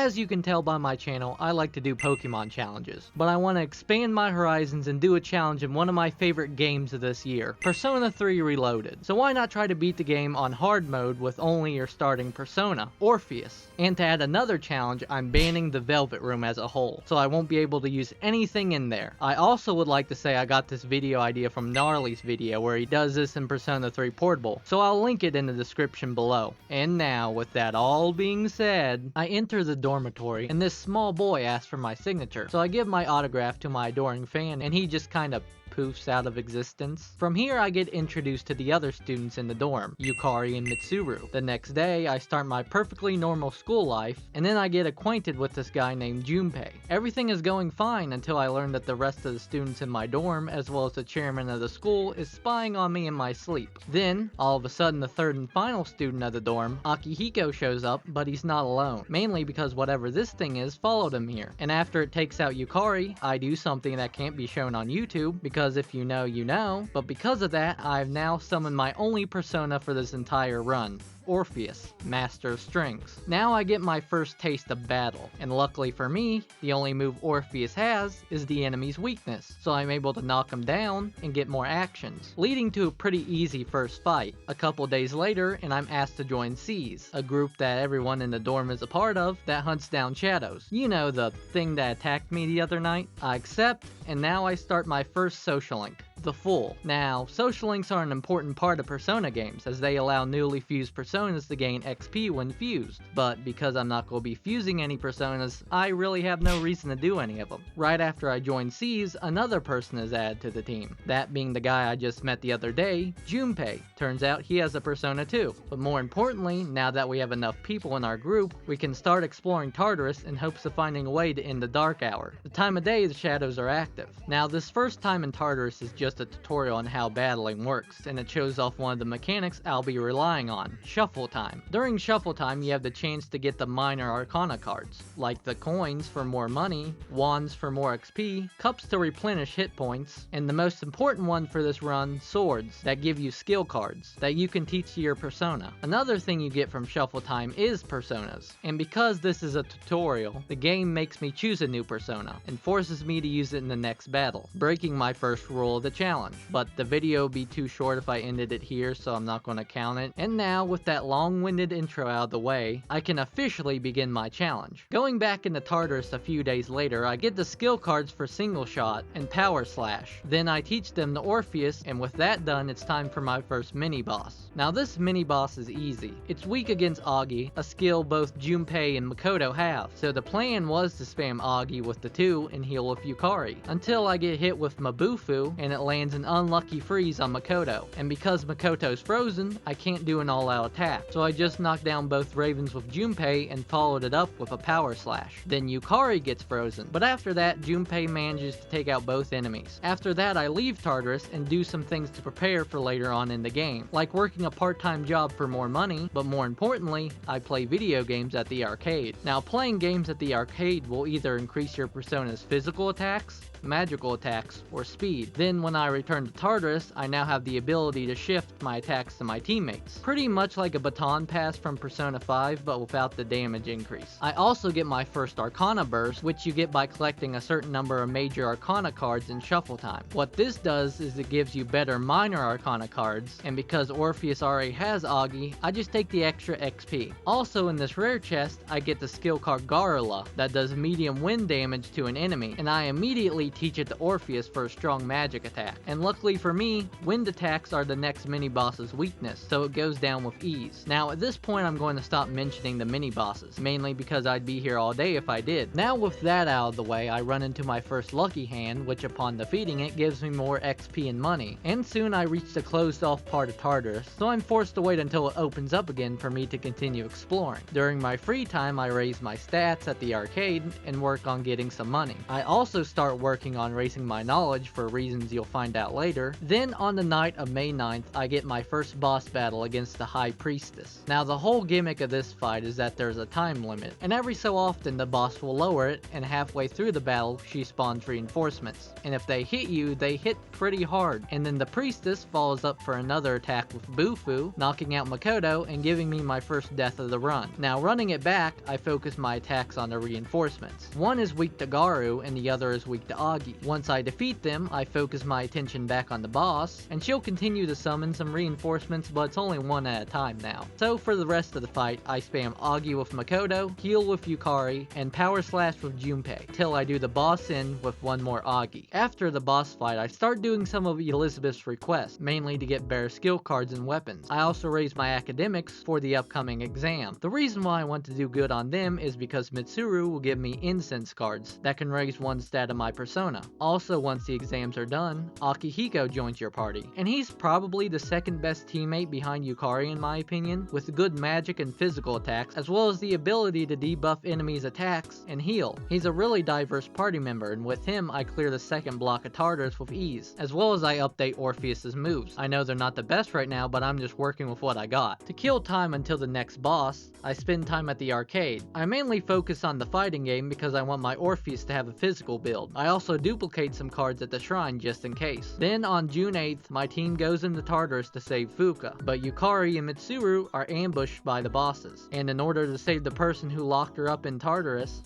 As you can tell by my channel, I like to do Pokemon challenges, but I want to expand my horizons and do a challenge in one of my favorite games of this year, Persona 3 Reloaded. So why not try to beat the game on hard mode with only your starting Persona, Orpheus? And to add another challenge, I'm banning the Velvet Room as a whole, so I won't be able to use anything in there. I also would like to say I got this video idea from Gnarly's video where he does this in Persona 3 Portable, so I'll link it in the description below. And now, with that all being said, I enter the dormitory and this small boy asks for my signature, so I give my autograph to my adoring fan and he just kinda poofs out of existence. From here I get introduced to the other students in the dorm, Yukari and Mitsuru. The next day I start my perfectly normal school life, and then I get acquainted with this guy named Junpei. Everything is going fine until I learn that the rest of the students in my dorm, as well as the chairman of the school, is spying on me in my sleep. Then, all of a sudden the third and final student of the dorm, Akihiko, shows up, but he's not alone. Mainly because whatever this thing is followed him here. And after it takes out Yukari, I do something that can't be shown on YouTube, because if you know, you know, but because of that, I've now summoned my only persona for this entire run. Orpheus, Master of Strings. Now I get my first taste of battle, and luckily for me, the only move Orpheus has is the enemy's weakness, so I'm able to knock him down and get more actions, leading to a pretty easy first fight. A couple days later, and I'm asked to join Seize, a group that everyone in the dorm is a part of that hunts down shadows. You know, the thing that attacked me the other night? I accept, and now I start my first social link, the Fool. Now, social links are an important part of Persona games, as they allow newly fused personas to gain XP when fused, but because I'm not going to be fusing any personas, I really have no reason to do any of them. Right after I join Seize, another person is added to the team, that being the guy I just met the other day, Junpei. Turns out he has a persona too, but more importantly, now that we have enough people in our group, we can start exploring Tartarus in hopes of finding a way to end the dark hour, the time of day the shadows are active. Now, this first time in Tartarus is just a tutorial on how battling works, and it shows off one of the mechanics I'll be relying on, Shuffle Time. During Shuffle Time, you have the chance to get the minor arcana cards, like the coins for more money, wands for more XP, cups to replenish hit points, and the most important one for this run, swords, that give you skill cards, that you can teach to your persona. Another thing you get from Shuffle Time is personas, and because this is a tutorial, the game makes me choose a new persona, and forces me to use it in the next battle, breaking my first rule of the challenge. But the video would be too short if I ended it here, so I'm not going to count it. And now, with that long-winded intro out of the way, I can officially begin my challenge. Going back into Tartarus a few days later, I get the skill cards for Single Shot and Power Slash. Then I teach them to Orpheus, and with that done, it's time for my first mini-boss. Now this mini-boss is easy. It's weak against Aigis, a skill both Junpei and Makoto have, so the plan was to spam Aigis with the 2 and heal with Yukari, until I get hit with Mabufu, and it lands an unlucky freeze on Makoto. And because Makoto's frozen, I can't do an all-out attack, so I just knocked down both Ravens with Junpei and followed it up with a Power Slash. Then Yukari gets frozen, but after that, Junpei manages to take out both enemies. After that, I leave Tartarus and do some things to prepare for later on in the game, like working a part-time job for more money, but more importantly, I play video games at the arcade. Now, playing games at the arcade will either increase your persona's physical attacks, magical attacks, or speed. Then when I return to Tartarus, I now have the ability to shift my attacks to my teammates. Pretty much like a baton pass from Persona 5, but without the damage increase. I also get my first Arcana Burst, which you get by collecting a certain number of major Arcana cards in Shuffle Time. What this does is it gives you better minor Arcana cards, and because Orpheus already has Aigis, I just take the extra XP. Also in this rare chest, I get the skill card Garula, that does medium wind damage to an enemy, and I immediately teach it to Orpheus for a strong magic attack. And luckily for me, wind attacks are the next mini-boss's weakness, so it goes down with ease. Now at this point I'm going to stop mentioning the mini-bosses, mainly because I'd be here all day if I did. Now with that out of the way, I run into my first lucky hand, which upon defeating it gives me more XP and money. And soon I reach the closed off part of Tartarus, so I'm forced to wait until it opens up again for me to continue exploring. During my free time I raise my stats at the arcade and work on getting some money. I also start working working on raising my knowledge for reasons you'll find out later. Then on the night of May 9th, I get my first boss battle against the High Priestess. Now the whole gimmick of this fight is that there's a time limit, and every so often the boss will lower it, and halfway through the battle she spawns reinforcements. And if they hit you, they hit pretty hard. And then the Priestess follows up for another attack with Bufu, knocking out Makoto and giving me my first death of the run. Now running it back, I focus my attacks on the reinforcements. One is weak to Garu and the other is weak to Aigis. Once I defeat them, I focus my attention back on the boss, and she'll continue to summon some reinforcements, but it's only one at a time now. So for the rest of the fight, I spam Aigis with Makoto, heal with Yukari, and power slash with Junpei, till I do the boss in with one more Aigis. After the boss fight, I start doing some of Elizabeth's requests, mainly to get better skill cards and weapons. I also raise my academics for the upcoming exam. The reason why I want to do good on them is because Mitsuru will give me incense cards that can raise one stat of my persona. Also, once the exams are done, Akihiko joins your party, and he's probably the second best teammate behind Yukari in my opinion, with good magic and physical attacks, as well as the ability to debuff enemies' attacks and heal. He's a really diverse party member, and with him I clear the second block of Tartarus with ease, as well as I update Orpheus's moves. I know they're not the best right now, but I'm just working with what I got. To kill time until the next boss, I spend time at the arcade. I mainly focus on the fighting game because I want my Orpheus to have a physical build. I also duplicate some cards at the shrine just in case. Then on June 8th, my team goes into Tartarus to save Fuka, but Yukari and Mitsuru are ambushed by the bosses. And in order to save the person who locked her up in Tartarus,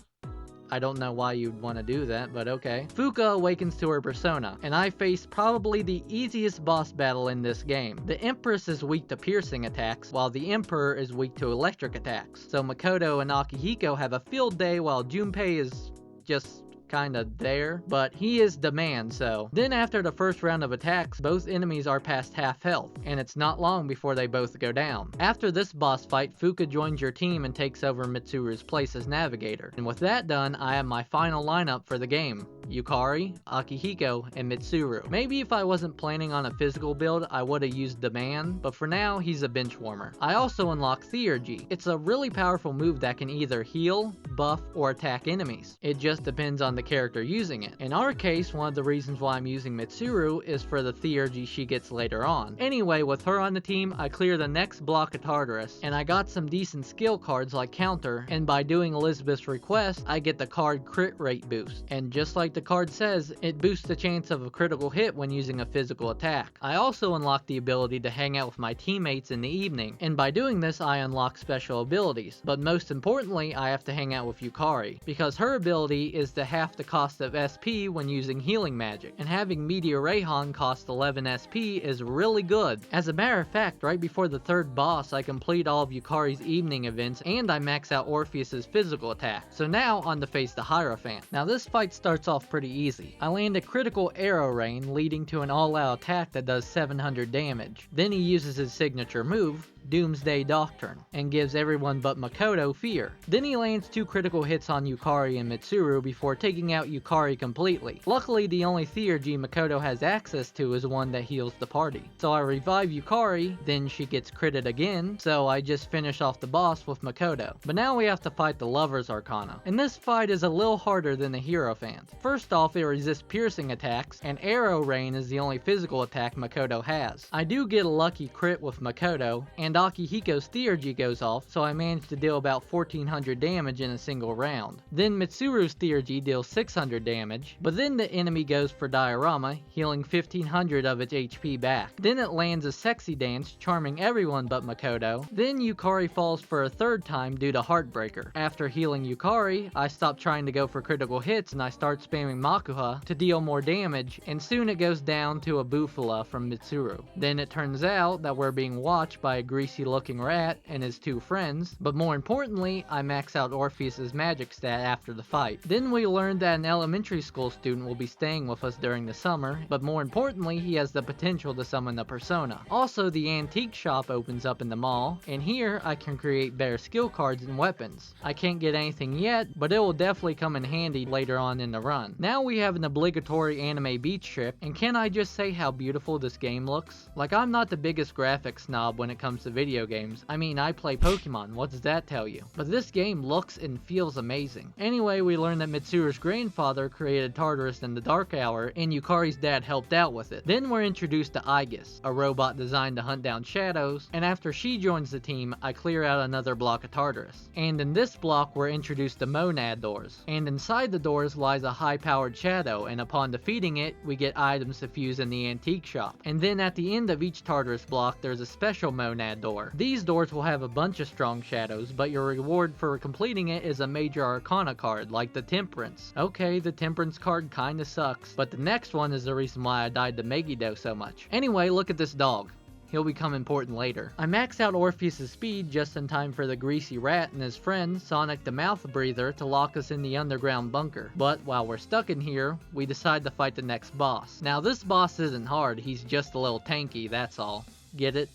I don't know why you'd want to do that, but okay. Fuka awakens to her persona, and I face probably the easiest boss battle in this game. The Empress is weak to piercing attacks, while the Emperor is weak to electric attacks. So Makoto and Akihiko have a field day while Junpei is just kinda there, but he is the man, so. Then after the first round of attacks, both enemies are past half health, and it's not long before they both go down. After this boss fight, Fuka joins your team and takes over Mitsuru's place as navigator. And with that done, I have my final lineup for the game: Yukari, Akihiko, and Mitsuru. Maybe if I wasn't planning on a physical build, I would've used the man, but for now, he's a bench warmer. I also unlock Theurgy. It's a really powerful move that can either heal, buff, or attack enemies. It just depends on the character using it. In our case, one of the reasons why I'm using Mitsuru is for the Theurgy she gets later on. Anyway, with her on the team, I clear the next block of Tartarus, and I got some decent skill cards like Counter, and by doing Elizabeth's request, I get the card Crit Rate boost. And just like the card says, it boosts the chance of a critical hit when using a physical attack. I also unlock the ability to hang out with my teammates in the evening, and by doing this, I unlock special abilities. But most importantly, I have to hang out with Yukari, because her ability is to half the cost of SP when using healing magic, and having Meteor Rayhan cost 11 SP is really good. As a matter of fact, right before the third boss, I complete all of Yukari's evening events, and I max out Orpheus's physical attack. So now, on to face the Hierophant. Now this fight starts off pretty easy. I land a critical arrow rain, leading to an all-out attack that does 700 damage. Then he uses his signature move, Doomsday Doctrine, and gives everyone but Makoto fear. Then he lands 2 critical hits on Yukari and Mitsuru before taking out Yukari completely. Luckily, the only Theurgy Makoto has access to is one that heals the party. So I revive Yukari, then she gets critted again, so I just finish off the boss with Makoto. But now we have to fight the Lovers Arcana, and this fight is a little harder than the Hierophant. First off, it resists piercing attacks, and Arrow Rain is the only physical attack Makoto has. I do get a lucky crit with Makoto, and Akihiko's Theurgy goes off, so I managed to deal about 1400 damage in a single round. Then Mitsuru's Theurgy deals 600 damage, but then the enemy goes for Diorama, healing 1500 of its HP back. Then it lands a sexy dance, charming everyone but Makoto. Then Yukari falls for a third time due to Heartbreaker. After healing Yukari, I stop trying to go for critical hits and I start spamming Makuha to deal more damage, and soon it goes down to a Bufala from Mitsuru. Then it turns out that we're being watched by a greasy looking rat and his 2 friends, but more importantly, I max out Orpheus's magic stat after the fight. Then we learned that an elementary school student will be staying with us during the summer, but more importantly, he has the potential to summon a persona. Also, the antique shop opens up in the mall, and here I can create better skill cards and weapons. I can't get anything yet, but it will definitely come in handy later on in the run. Now we have an obligatory anime beach trip, and can I just say how beautiful this game looks? Like, I'm not the biggest graphics snob when it comes to video games. I mean, I play Pokemon, what does that tell you? But this game looks and feels amazing. Anyway, we learn that Mitsuru's grandfather created Tartarus in the Dark Hour, and Yukari's dad helped out with it. Then we're introduced to Aigis, a robot designed to hunt down shadows, and after she joins the team, I clear out another block of Tartarus. And in this block, we're introduced to Monad doors, and inside the doors lies a high-powered shadow, and upon defeating it, we get items to fuse in the antique shop. And then at the end of each Tartarus block, there's a special Monad door. These doors will have a bunch of strong shadows, but your reward for completing it is a major arcana card, like the Temperance. Okay, the Temperance card kinda sucks, but the next one is the reason why I died to Megiddo so much. Anyway, look at this dog. He'll become important later. I max out Orpheus' speed just in time for the Greasy Rat and his friend, Sonic the Mouth Breather, to lock us in the underground bunker. But while we're stuck in here, we decide to fight the next boss. Now this boss isn't hard, he's just a little tanky, that's all. Get it?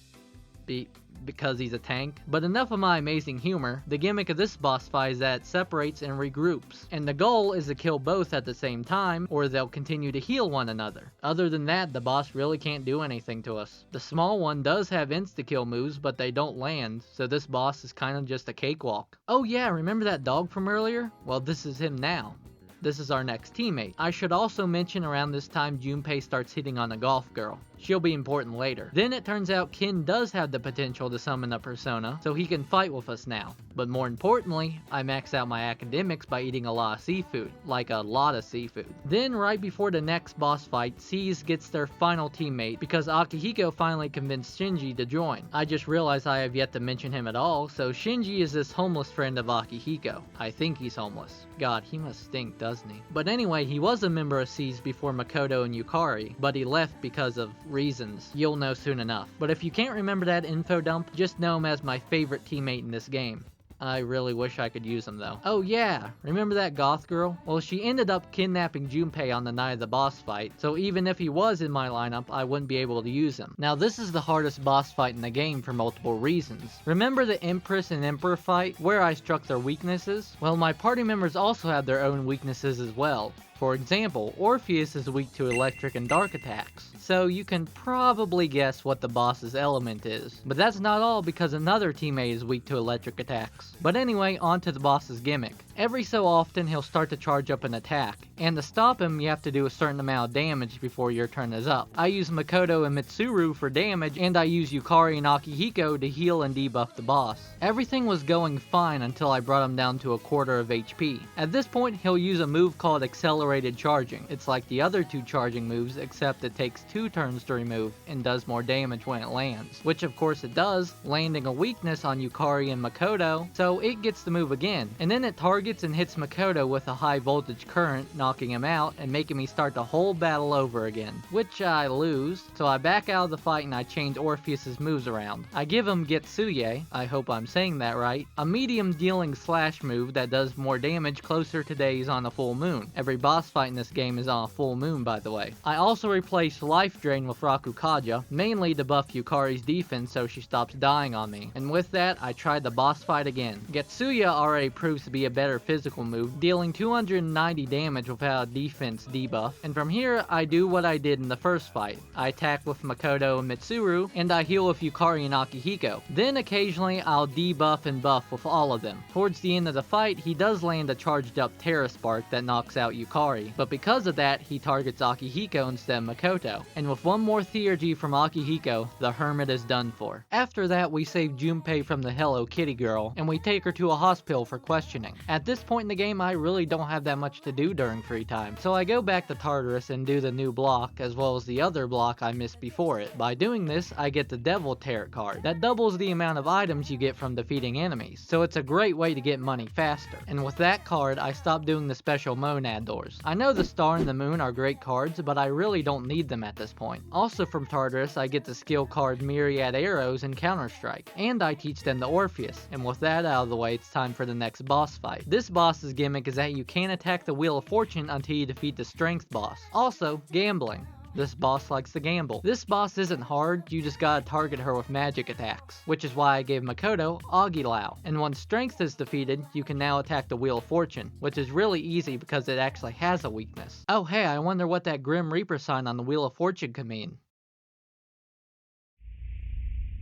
Because he's a tank. But enough of my amazing humor. The gimmick of this boss fight is that it separates and regroups, and the goal is to kill both at the same time, or they'll continue to heal one another. Other than that, the boss really can't do anything to us. The small one does have insta-kill moves, but they don't land, so this boss is kind of just a cakewalk. Oh yeah, remember that dog from earlier? Well, this is him now. This is our next teammate. I should also mention around this time Junpei starts hitting on a golf girl. She'll be important later. Then it turns out Ken does have the potential to summon a persona, so he can fight with us now. But more importantly, I max out my academics by eating a lot of seafood. Like a lot of seafood. Then right before the next boss fight, Seize gets their final teammate because Akihiko finally convinced Shinji to join. I just realized I have yet to mention him at all, so Shinji is this homeless friend of Akihiko. I think he's homeless. God, he must stink, doesn't he? But anyway, he was a member of Seize before Makoto and Yukari, but he left because of reasons. You'll know soon enough. But if you can't remember that info dump, just know him as my favorite teammate in this game. I really wish I could use him though. Oh yeah, remember that goth girl? Well, she ended up kidnapping Junpei on the night of the boss fight, so even if he was in my lineup, I wouldn't be able to use him. Now this is the hardest boss fight in the game for multiple reasons. Remember the Empress and Emperor fight, where I struck their weaknesses? Well, my party members also have their own weaknesses as well. For example, Orpheus is weak to electric and dark attacks, so you can probably guess what the boss's element is. But that's not all, because another teammate is weak to electric attacks. But anyway, on to the boss's gimmick. Every so often he'll start to charge up an attack, and to stop him you have to do a certain amount of damage before your turn is up. I use Makoto and Mitsuru for damage, and I use Yukari and Akihiko to heal and debuff the boss. Everything was going fine until I brought him down to a quarter of HP. At this point he'll use a move called Accelerated Charging. It's like the other two charging moves, except it takes 2 turns to remove and does more damage when it lands. Which of course it does, landing a weakness on Yukari and Makoto, so it gets the move again. And then it targets and hits Makoto with a high voltage current, knocking him out and making me start the whole battle over again. Which I lose, so I back out of the fight and I change Orpheus's moves around. I give him Getsuye, I hope I'm saying that right, a medium dealing slash move that does more damage closer to days on a full moon. Every boss fight in this game is on a full moon, by the way. I also replace Life Drain with Rakukaja, mainly to buff Yukari's defense so she stops dying on me. And with that, I tried the boss fight again. Getsuya already proves to be a better physical move, dealing 290 damage without a defense debuff. And from here, I do what I did in the first fight. I attack with Makoto and Mitsuru, and I heal with Yukari and Akihiko. Then occasionally, I'll debuff and buff with all of them. Towards the end of the fight, he does land a charged up Terra Spark that knocks out Yukari, but because of that, he targets Akihiko instead of Makoto. And with one more theurgy from Akihiko, the Hermit is done for. After that, we save Junpei from the Hello Kitty girl, and we take her to a hospital for questioning. At this point in the game, I really don't have that much to do during free time, so I go back to Tartarus and do the new block, as well as the other block I missed before it. By doing this, I get the Devil Tarot card. That doubles the amount of items you get from defeating enemies, so it's a great way to get money faster. And with that card, I stopped doing the special Monad doors. I know the Star and the Moon are great cards, but I really don't need them at this point. Also from Tartarus, I get the skill card Myriad Arrows and Counter-Strike, and I teach them the Orpheus. And with that out of the way, it's time for the next boss fight. This boss's gimmick is that you can't attack the Wheel of Fortune until you defeat the Strength boss. Also, gambling. This boss likes to gamble. This boss isn't hard, you just gotta target her with magic attacks, which is why I gave Makoto Agilao. And once Strength is defeated, you can now attack the Wheel of Fortune, which is really easy because it actually has a weakness. Oh hey, I wonder what that Grim Reaper sign on the Wheel of Fortune could mean.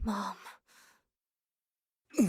Mom, I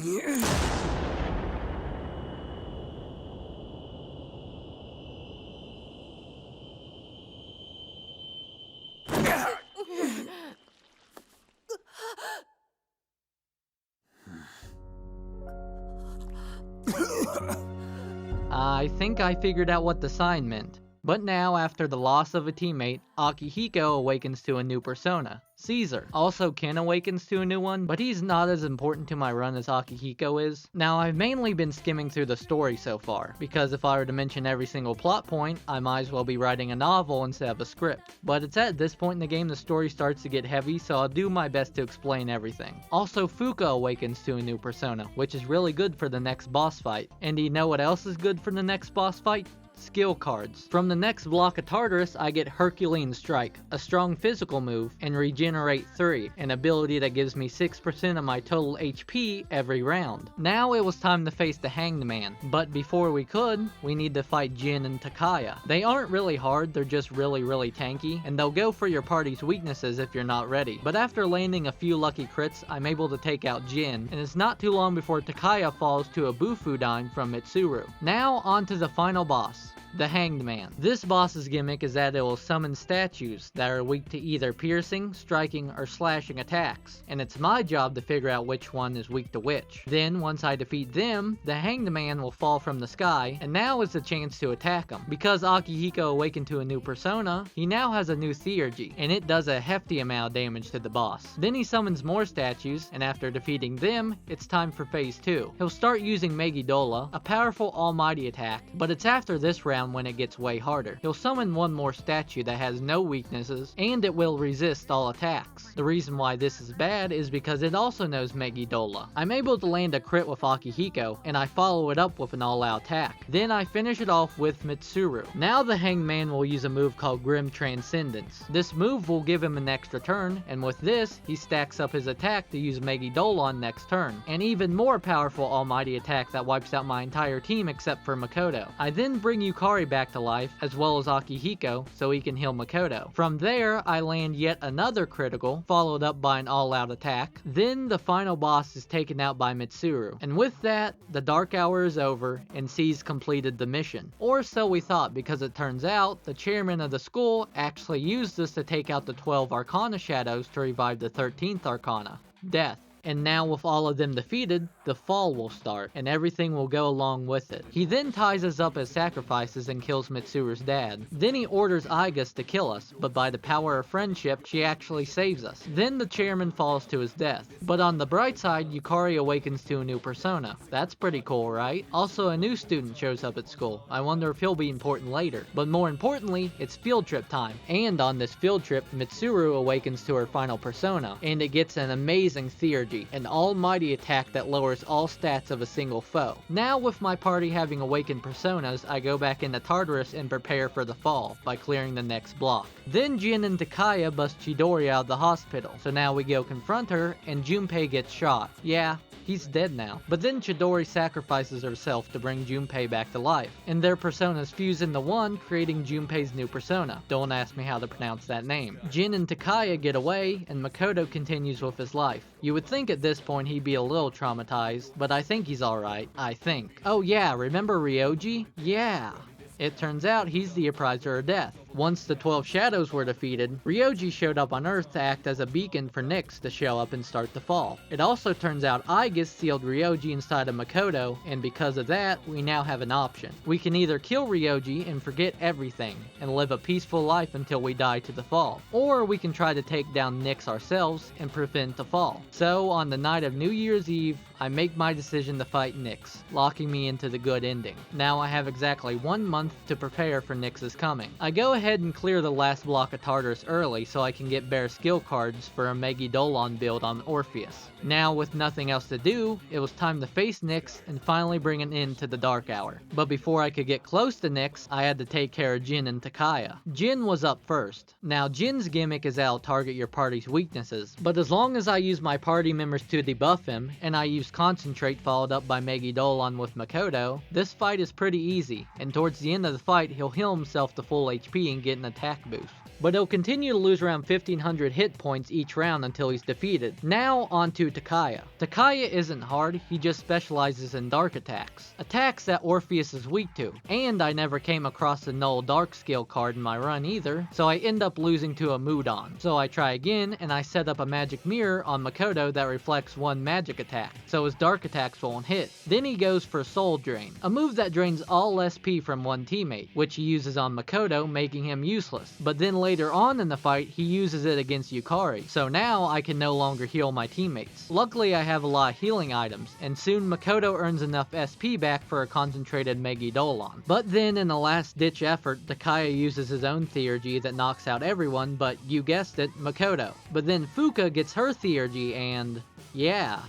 think I figured out what the sign meant. But now, after the loss of a teammate, Akihiko awakens to a new persona, Caesar. Also, Ken awakens to a new one, but he's not as important to my run as Akihiko is. Now, I've mainly been skimming through the story so far, because if I were to mention every single plot point, I might as well be writing a novel instead of a script. But it's at this point in the game the story starts to get heavy, so I'll do my best to explain everything. Also, Fuka awakens to a new persona, which is really good for the next boss fight. And do you know what else is good for the next boss fight? Skill cards. From the next block of Tartarus, I get Herculean Strike, a strong physical move, and Regenerate 3, an ability that gives me 6% of my total HP every round. Now it was time to face the Hanged Man, but before we could, we need to fight Jin and Takaya. They aren't really hard, they're just really tanky, and they'll go for your party's weaknesses if you're not ready. But after landing a few lucky crits, I'm able to take out Jin, and it's not too long before Takaya falls to a Bufu Dime from Mitsuru. Now on to the final boss, the Hanged Man. This boss's gimmick is that it will summon statues that are weak to either piercing, striking, or slashing attacks, and it's my job to figure out which one is weak to which. Then, once I defeat them, the Hanged Man will fall from the sky, and now is the chance to attack him. Because Akihiko awakened to a new persona, he now has a new theurgy, and it does a hefty amount of damage to the boss. Then he summons more statues, and after defeating them, it's time for phase 2. He'll start using Megidola, a powerful almighty attack, but it's after this round when it gets way harder. He'll summon one more statue that has no weaknesses, and it will resist all attacks. The reason why this is bad is because it also knows Megidola. I'm able to land a crit with Akihiko, and I follow it up with an all-out attack. Then I finish it off with Mitsuru. Now the Hanged Man will use a move called Grim Transcendence. This move will give him an extra turn, and with this, he stacks up his attack to use Megidola on next turn. An even more powerful almighty attack that wipes out my entire team except for Makoto. I then bring Yukari back to life, as well as Akihiko, so he can heal Makoto. From there, I land yet another critical, followed up by an all-out attack. Then the final boss is taken out by Mitsuru. And with that, the Dark Hour is over, and C's completed the mission. Or so we thought, because it turns out, the chairman of the school actually used this to take out the 12 Arcana shadows to revive the 13th Arcana, Death. And now with all of them defeated, the fall will start, and everything will go along with it. He then ties us up as sacrifices and kills Mitsuru's dad. Then he orders Aigis to kill us, but by the power of friendship, she actually saves us. Then the chairman falls to his death. But on the bright side, Yukari awakens to a new persona. That's pretty cool, right? Also, a new student shows up at school. I wonder if he'll be important later. But more importantly, it's field trip time. And on this field trip, Mitsuru awakens to her final persona, and it gets an amazing theurgy, an almighty attack that lowers all stats of a single foe. Now with my party having awakened personas, I go back into Tartarus and prepare for the fall by clearing the next block. Then Jin and Takaya bust Chidori out of the hospital, so now we go confront her and Junpei gets shot. Yeah, he's dead now. But then Chidori sacrifices herself to bring Junpei back to life, and their personas fuse into one, creating Junpei's new persona. Don't ask me how to pronounce that name. Jin and Takaya get away, and Makoto continues with his life. You would think at this point he'd be a little traumatized, but I think he's alright. I think. Oh yeah, remember Ryoji? Yeah. It turns out he's the appriser of death. Once the 12 shadows were defeated, Ryoji showed up on Earth to act as a beacon for Nyx to show up and start the fall. It also turns out Aigis sealed Ryoji inside of Makoto, and because of that, we now have an option. We can either kill Ryoji and forget everything, and live a peaceful life until we die to the fall, or we can try to take down Nyx ourselves and prevent the fall. So, on the night of New Year's Eve, I make my decision to fight Nyx, locking me into the good ending. Now I have exactly 1 month to prepare for Nyx's coming. I go ahead and clear the last block of Tartarus early so I can get bare skill cards for a Megidolon build on Orpheus. Now with nothing else to do, it was time to face Nyx and finally bring an end to the Dark Hour. But before I could get close to Nyx, I had to take care of Jin and Takaya. Jin was up first. Now Jin's gimmick is that I'll target your party's weaknesses, but as long as I use my party members to debuff him, and I use Concentrate followed up by Megidolon with Makoto, this fight is pretty easy, and towards the end of the fight he'll heal himself to full HP and get an attack boost. But he'll continue to lose around 1500 hit points each round until he's defeated. Now onto Takaya. Takaya isn't hard, he just specializes in dark attacks. Attacks that Orpheus is weak to. And I never came across the null dark skill card in my run either, so I end up losing to a Mudon. So I try again, and I set up a magic mirror on Makoto that reflects one magic attack, so his dark attacks won't hit. Then he goes for Soul Drain, a move that drains all SP from one teammate, which he uses on Makoto, making him useless. But then later on in the fight, he uses it against Yukari, so now I can no longer heal my teammates. Luckily I have a lot of healing items, and soon Makoto earns enough SP back for a concentrated Megidolon. But then in a last ditch effort, Takaya uses his own Theurgy that knocks out everyone but, you guessed it, Makoto. But then Fuka gets her Theurgy and, yeah,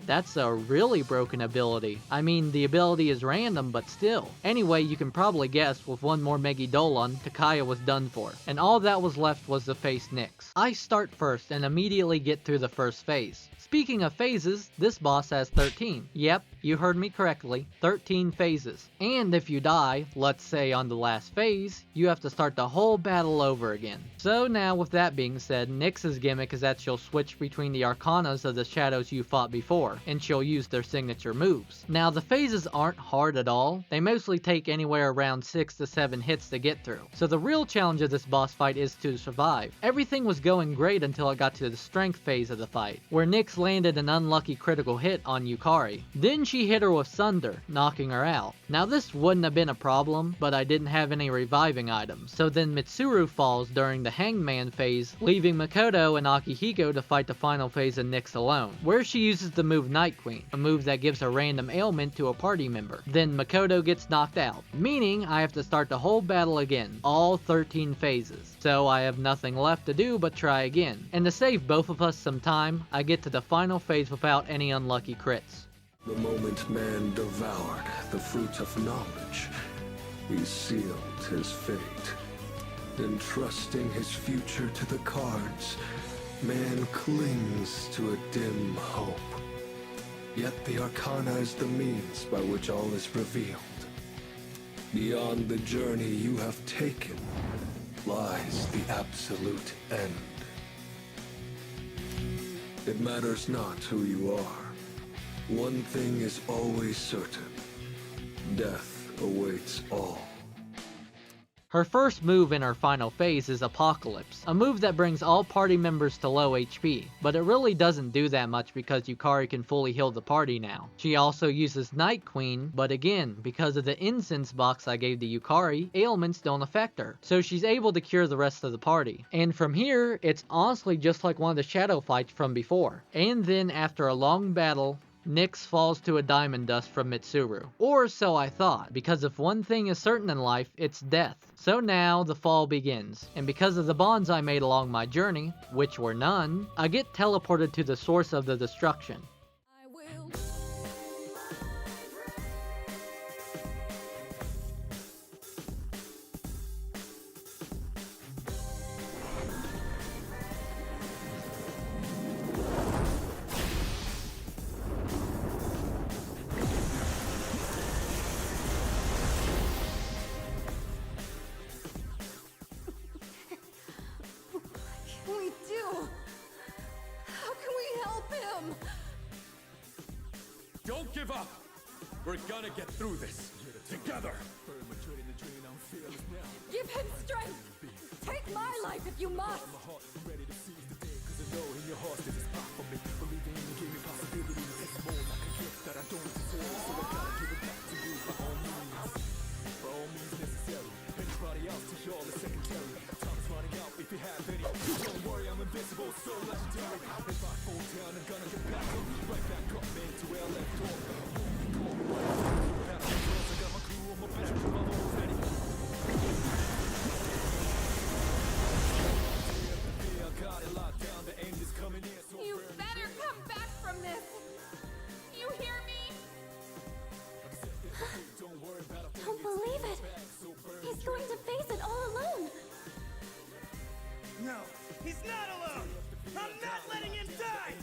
that's a really broken ability. I mean, the ability is random, but still. Anyway, you can probably guess, with one more Megidolon, Takaya was done for, and all that was left was to face Nyx. I start first and immediately get through the first phase. Speaking of phases, this boss has 13. Yep, you heard me correctly, 13 phases. And if you die, let's say on the last phase, you have to start the whole battle over again. So now with that being said, Nyx's gimmick is that she'll switch between the arcanas of the shadows you fought before, and she'll use their signature moves. Now the phases aren't hard at all, they mostly take anywhere around 6 to 7 hits to get through. So the real challenge of this boss fight is to survive. Everything was going great until it got to the strength phase of the fight, where Nyx landed an unlucky critical hit on Yukari. Then she hit her with Sunder, knocking her out. Now this wouldn't have been a problem, but I didn't have any reviving items. So then Mitsuru falls during the Hangman phase, leaving Makoto and Akihiko to fight the final phase of Nyx alone, where she uses the move Night Queen, a move that gives a random ailment to a party member. Then Makoto gets knocked out, meaning I have to start the whole battle again, all 13 phases. So I have nothing left to do but try again. And to save both of us some time, I get to the final phase without any unlucky crits. The moment man devoured the fruit of knowledge, he sealed his fate. Entrusting his future to the cards, man clings to a dim hope. Yet the arcana is the means by which all is revealed. Beyond the journey you have taken lies the absolute end. It matters not who you are. One thing is always certain. Death awaits all. Her first move in her final phase is Apocalypse, a move that brings all party members to low HP, but it really doesn't do that much because Yukari can fully heal the party now. She also uses Night Queen, but again, because of the incense box I gave to Yukari, ailments don't affect her, so she's able to cure the rest of the party. And from here, it's honestly just like one of the shadow fights from before. And then after a long battle, Nyx falls to a diamond dust from Mitsuru. Or so I thought, because if one thing is certain in life, it's death. So now the fall begins, and because of the bonds I made along my journey, which were none, I get teleported to the source of the destruction. Don't give up! We're gonna get through this, together! Give him strength! Take my life if you must! Don't worry, I'm invincible, so legendary. If I fall down, I'm gonna get back up, right back up, man, to where I left off. I got my crew on my back, I'm almost ready. I got it locked down, the end is coming in, so You better come back from this! You hear me? Don't believe it! He's going to face it all alone! No, he's not alone! I'm not letting him die!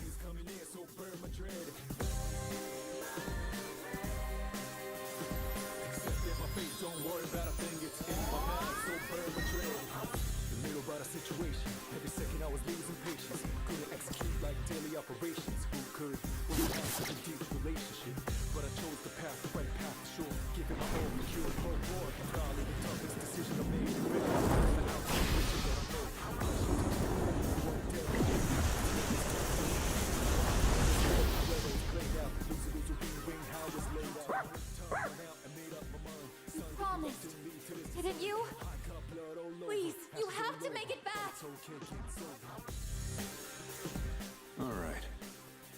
Don't worry about a thing, it's in my mind, so burn my dread. middle about a situation. Every second I was losing patience. Couldn't execute like daily operations. Who could? When we had such a deep relationship. But I chose the path, the right path for sure. Giving my all, procured more war. Probably the toughest decision I made. An outcome richer than I know. Whether it's played out, lose a ring, how it's laid out. Turned around and made up my mind. You promised, didn't you? Please, you have to make it back! All right,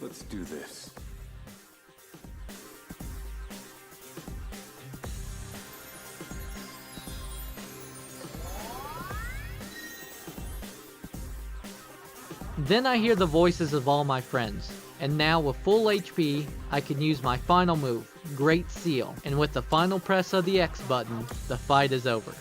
let's do this. Then I hear the voices of all my friends, and now with full HP, I can use my final move, Great Seal, and with the final press of the X button, the fight is over.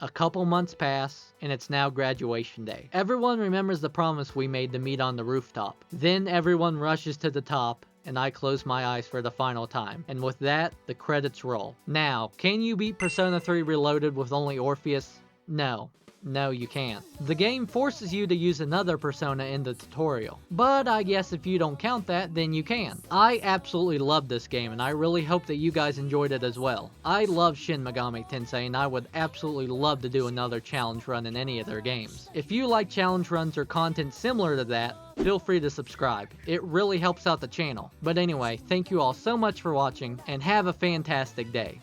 A couple months pass, and it's now graduation day. Everyone remembers the promise we made to meet on the rooftop. Then everyone rushes to the top, and I close my eyes for the final time. And with that, the credits roll. Now, can you beat Persona 3 Reloaded with only Orpheus? No. No, you can't. The game forces you to use another Persona in the tutorial, but I guess if you don't count that, then you can. I absolutely love this game, and I really hope that you guys enjoyed it as well. I love Shin Megami Tensei, and I would absolutely love to do another challenge run in any of their games. If you like challenge runs or content similar to that, feel free to subscribe. It really helps out the channel. But anyway, thank you all so much for watching, and have a fantastic day.